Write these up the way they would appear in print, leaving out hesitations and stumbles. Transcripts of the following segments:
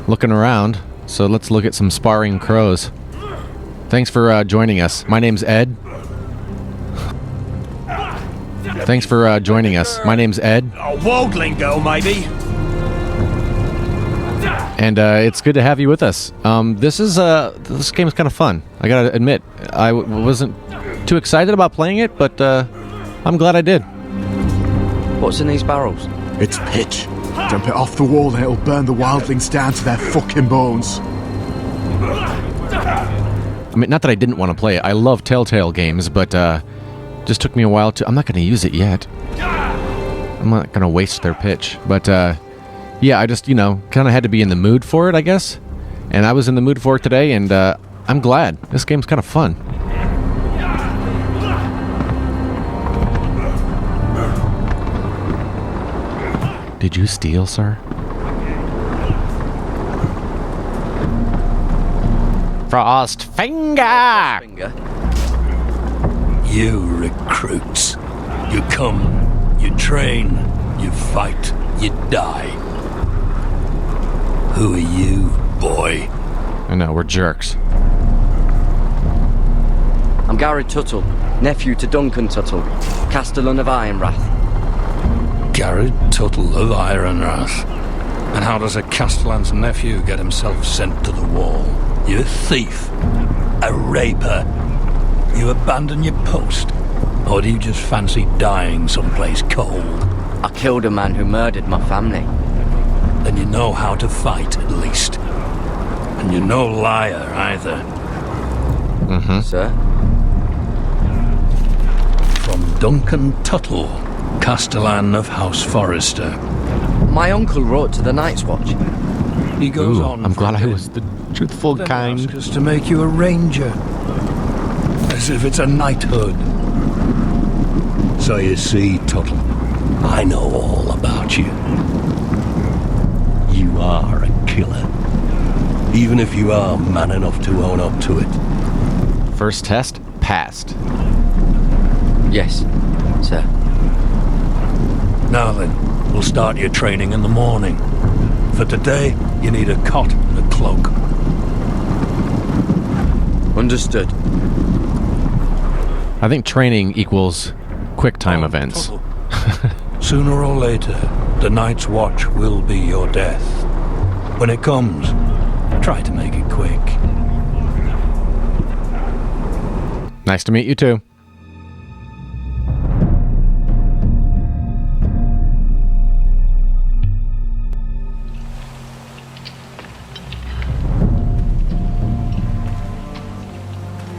looking around, so let's look at some sparring crows. Thanks for joining us. My name's Ed. Thanks for joining us. My name's Ed. A worldling girl, maybe. And it's good to have you with us. This game's kind of fun. I gotta admit, I wasn't too excited about playing it, but I'm glad I did. What's in these barrels? It's pitch. Dump it off the wall and it'll burn the wildlings down to their fucking bones. I mean, not that I didn't want to play it. I love Telltale games, but just took me a while to... I'm not going to use it yet. I'm not going to waste their pitch. But, yeah, I just, kind of had to be in the mood for it, I guess. And I was in the mood for it today, and I'm glad. This game's kind of fun. Did you steal, sir? Frost finger! You recruits. You come, you train, you fight, you die. Who are you, boy? I know, we're jerks. I'm Gary Tuttle, nephew to Duncan Tuttle, Castellan of Ironrath. Gary Tuttle of Ironrath. And how does a Castellan's nephew get himself sent to the wall? You a thief? A raper? You abandon your post? Or do you just fancy dying someplace cold? I killed a man who murdered my family. Then you know how to fight, at least. And you're no liar, either. Mm-hmm. Sir? From Duncan Tuttle, Castellan of House Forrester. My uncle wrote to the Night's Watch. He goes Ooh, on. I'm glad I was the truthful then kind. Ask us to make you a ranger. As if it's a knighthood. So you see, Tuttle, I know all about you. You are a killer. Even if you are man enough to own up to it. First test, passed. Yes, sir. Now then, we'll start your training in the morning. For today, you need a cot and a cloak. Understood. I think training equals quick time events. Tuttle. Sooner or later, the Night's Watch will be your death. When it comes, try to make it quick. Nice to meet you too.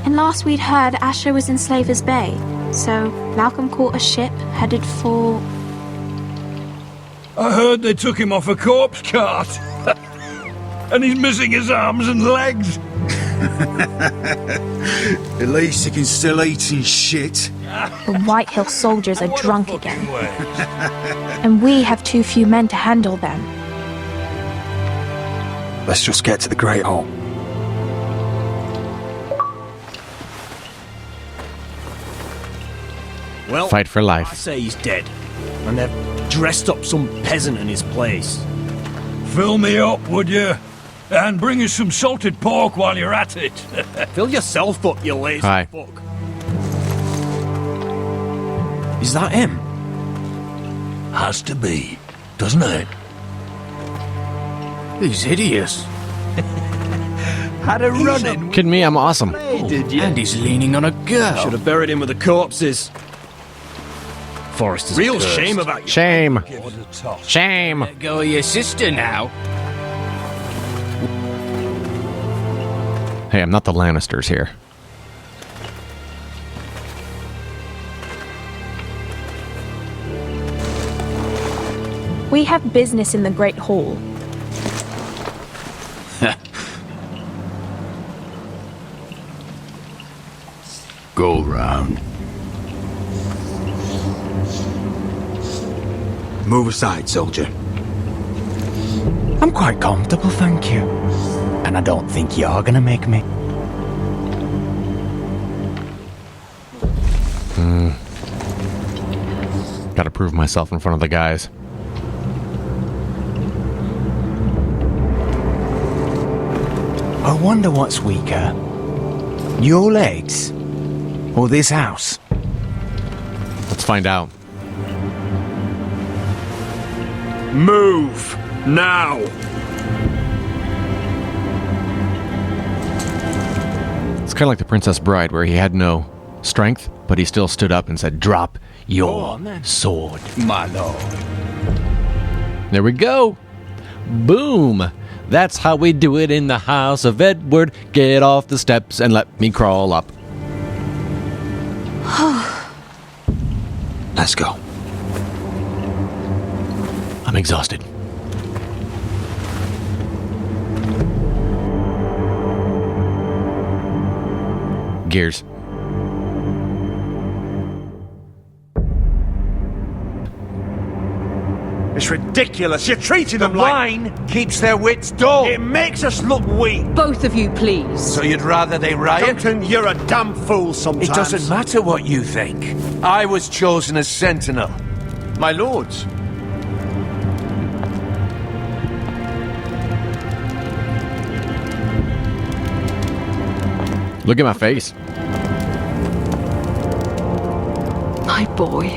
And last we'd heard, Asher was in Slaver's Bay, so Malcolm caught a ship headed for... I heard they took him off a corpse cart. And he's missing his arms and legs. At least he can still eat and shit. The Whitehill soldiers are drunk again. And we have too few men to handle them. Let's just get to the Great Hall. Well, Fight for life. I say he's dead. And they've dressed up some peasant in his place. Fill me up, would you? And bring us some salted pork while you're at it. Fill yourself up, you lazy Hi. fuck. Is that him? Has to be, doesn't it? He's hideous. Had a run-in. Kidding me? I'm awesome. Did you? And he's leaning on a girl. Should have buried him with the corpses. Forrester's Real cursed. shame about you. Shame. Give it a toss. Shame. Let go of your sister now. Hey, I'm not the Lannisters here. We have business in the Great Hall. Go round. Move aside, soldier. I'm quite comfortable, thank you. And I don't think you're gonna make me. Gotta prove myself in front of the guys. wonder what's weaker. Your legs? Or this house? Let's find out. Move! Now! It's kind of like the Princess Bride, where he had no strength, but he still stood up and said, "Drop your sword." My lord. There we go. Boom. That's how we do it in the house of Edward. Get off the steps and let me crawl up. Let's go. I'm exhausted. Gears. It's ridiculous. You're treating them like... Wine keeps their wits dull. It makes us look weak. Both of you, please. So you'd rather they riot? Duncan, you're a damn fool sometimes. It doesn't matter what you think. I was chosen as sentinel. My lords. Look at my face. My boy.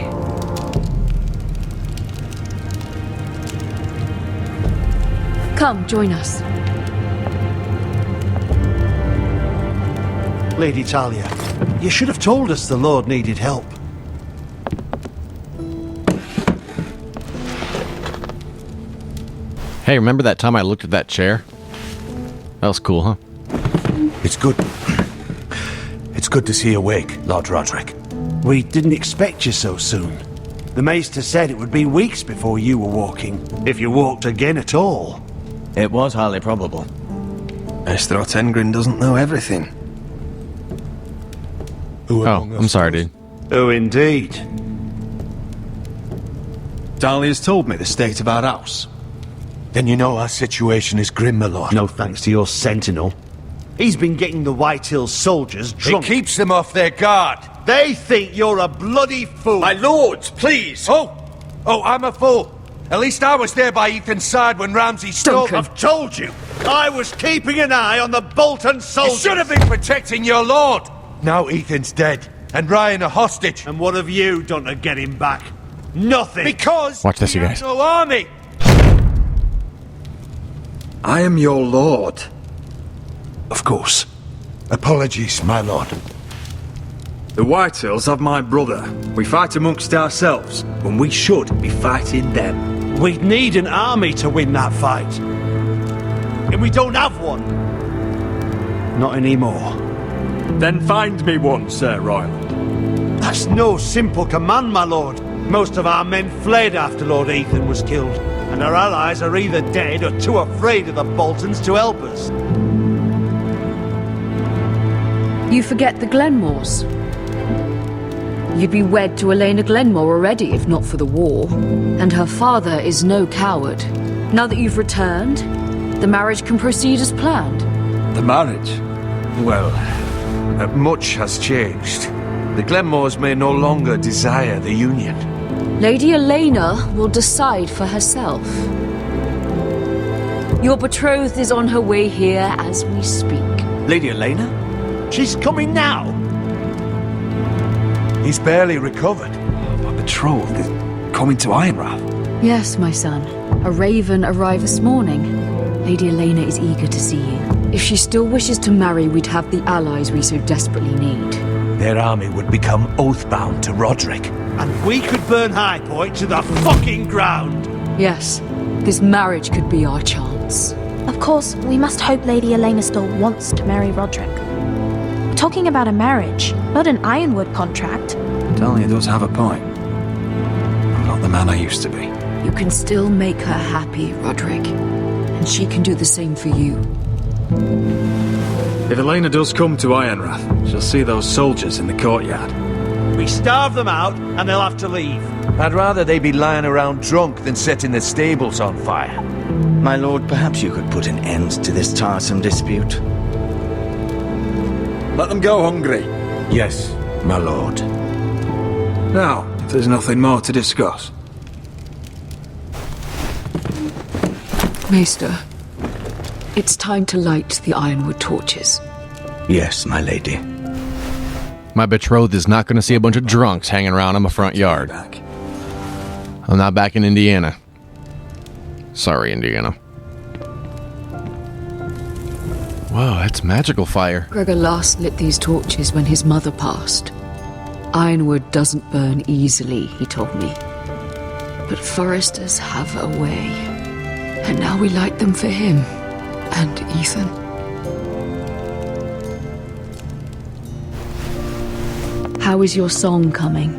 Come, join us. Lady Talia, you should have told us the Lord needed help. Hey, remember that time I looked at that chair? That was cool, huh? It's good. It's good to see you awake, Lord Roderick. We didn't expect you so soon. The Maester said it would be weeks before you were walking, if you walked again at all. It was highly probable. Maester Otengrin doesn't know everything. Oh, I'm sorry, dude. Oh, indeed. Dahlia's told me the state of our house. Then you know our situation is grim, my lord. No thanks to your sentinel. He's been getting the White Hills soldiers drunk. It keeps them off their guard. They think you're a bloody fool. My lords, please. Oh, I'm a fool. At least I was there by Ethan's side when Ramsay stole... Duncan. I've told you. I was keeping an eye on the Bolton soldiers. You should have been protecting your lord. Now Ethan's dead, and Ryan a hostage. And what have you done to get him back? Nothing. Because Watch this, you guys. no army. I am your lord. Of course. Apologies, my lord. The Whitehills have my brother. We fight amongst ourselves when we should be fighting them. We'd need an army to win that fight. And we don't have one. Not anymore. Then find me one, Sir Royland. That's no simple command, my lord. Most of our men fled after Lord Ethan was killed, and our allies are either dead or too afraid of the Boltons to help us. You forget the Glenmores. You'd be wed to Elena Glenmore already if not for the war. And her father is no coward. Now that you've returned, the marriage can proceed as planned. The marriage? Well, much has changed. The Glenmores may no longer desire the union. Lady Elena will decide for herself. Your betrothed is on her way here as we speak. Lady Elena? She's coming now. He's barely recovered. My betrothed is coming to Ironrath. Yes, my son. A raven arrived this morning. Lady Elena is eager to see you. If she still wishes to marry, we'd have the allies we so desperately need. Their army would become oathbound to Roderick. And we could burn High Point to the fucking ground. Yes, this marriage could be our chance. Of course, we must hope Lady Elena still wants to marry Roderick. We're talking about a marriage, not an Ironwood contract. Dahlia does have a point. I'm not the man I used to be. You can still make her happy, Roderick. And she can do the same for you. If Elena does come to Ironrath, she'll see those soldiers in the courtyard. We starve them out, and they'll have to leave. I'd rather they be lying around drunk than setting the stables on fire. My lord, perhaps you could put an end to this tiresome dispute. Let them go hungry. Yes, my lord. Now, if there's nothing more to discuss. Maester, It's time to light the ironwood torches. Yes, my lady. My betrothed is not going to see a bunch of drunks hanging around in my front yard. I'm not back in Indiana. Sorry, Indiana. Whoa, that's magical fire. Gregor last lit these torches when his mother passed. Ironwood doesn't burn easily, he told me. But Forresters have a way. And now we light them for him. And Ethan. How is your song coming?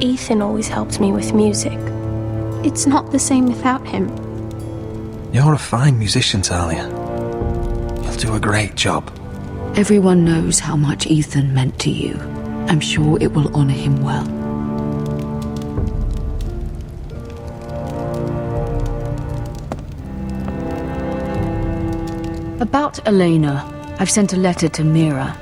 Ethan always helped me with music. It's not the same without him. You're a fine musician, Talia. You'll do a great job. Everyone knows how much Ethan meant to you. I'm sure it will honor him well. About Elena, I've sent a letter to Mira.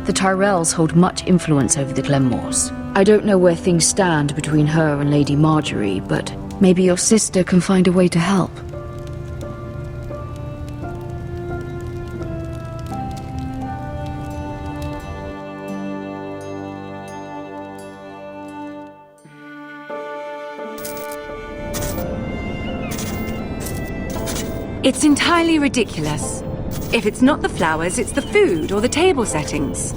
The Tyrells hold much influence over the Glenmores. I don't know where things stand between her and Lady Marjorie, but maybe your sister can find a way to help. It's entirely ridiculous. If it's not the flowers, it's the food or the table settings.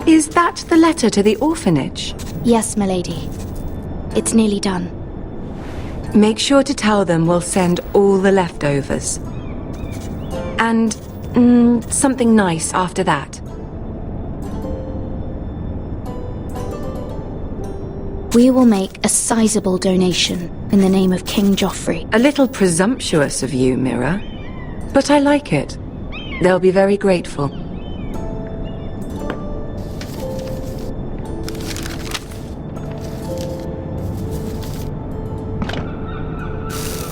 Is that the letter to the orphanage? Yes, milady. It's nearly done. Make sure to tell them we'll send all the leftovers. And something nice after that. We will make a sizable donation in the name of King Joffrey. A little presumptuous of you, Mira. But I like it. They'll be very grateful.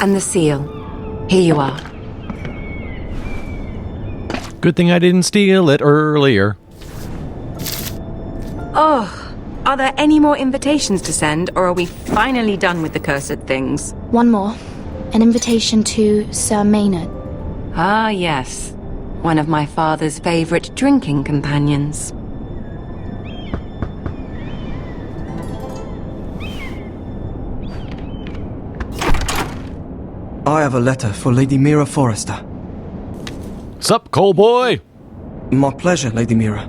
And the seal. Here you are. Good thing I didn't steal it earlier. Oh, are there any more invitations to send, or are we finally done with the cursed things? One more. An invitation to Sir Maynard. Ah, yes. One of my father's favorite drinking companions. I have a letter for Lady Mira Forrester. Sup, Cole boy? My pleasure, Lady Mira.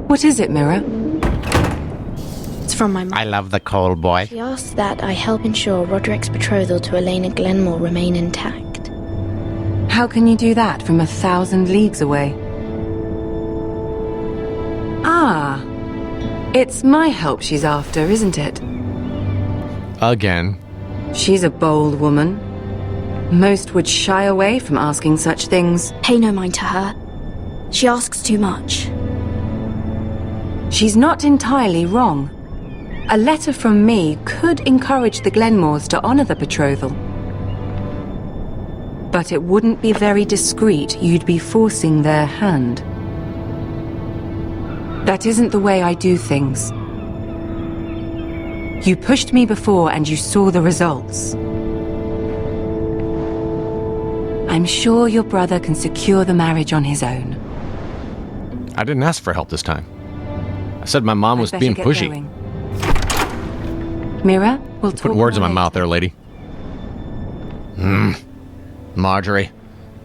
What is it, Mira? It's from my mum. I love the Cole boy. She asked that I help ensure Roderick's betrothal to Elena Glenmore remain intact. How can you do that from 1,000 leagues away? Ah, it's my help she's after, isn't it? Again. She's a bold woman. Most would shy away from asking such things. Pay no mind to her. She asks too much. She's not entirely wrong. A letter from me could encourage the Glenmores to honor the betrothal. But it wouldn't be very discreet. You'd be forcing their hand. That isn't the way I do things. You pushed me before and you saw the results. I'm sure your brother can secure the marriage on his own. I didn't ask for help this time. I said my mom was being pushy. Mira, we'll talk. Put words in my mouth there, lady. Marjorie,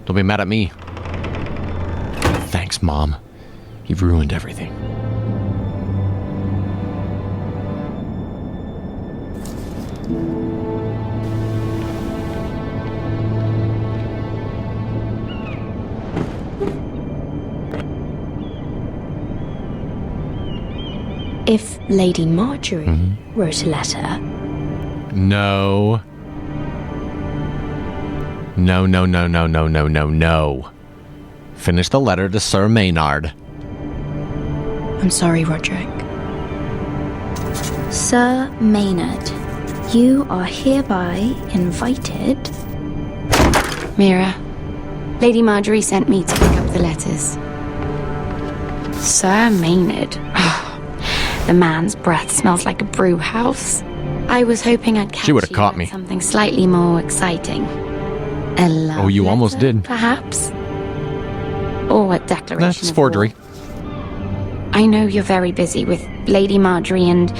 don't be mad at me. Thanks, Mom. You've ruined everything. If Lady Marjorie wrote a letter... No. No. Finish the letter to Sir Maynard. I'm sorry, Roderick. Sir Maynard, you are hereby invited... Mira, Lady Marjorie sent me to pick up the letters. Sir Maynard. The man's breath smells like a brew house. I was hoping I'd catch She would've you caught at me. something slightly more exciting. A love Oh, you almost letter, did. perhaps? Or a declaration That's of forgery. war. I know you're very busy with Lady Marjorie and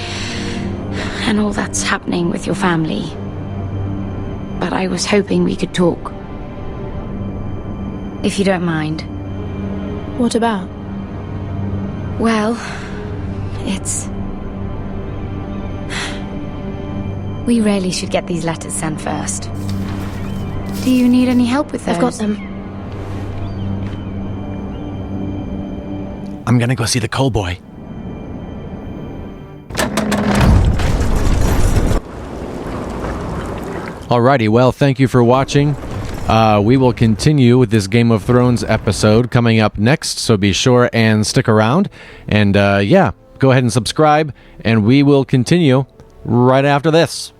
all that's happening with your family. But I was hoping we could talk. If you don't mind. What about? Well, it's... We really should get these letters sent first. Do you need any help with those? I've got them. I'm gonna go see the coal boy. Alrighty, well, thank you for watching. We will continue with this Game of Thrones episode coming up next, so be sure and stick around. And yeah, go ahead and subscribe, and we will continue right after this.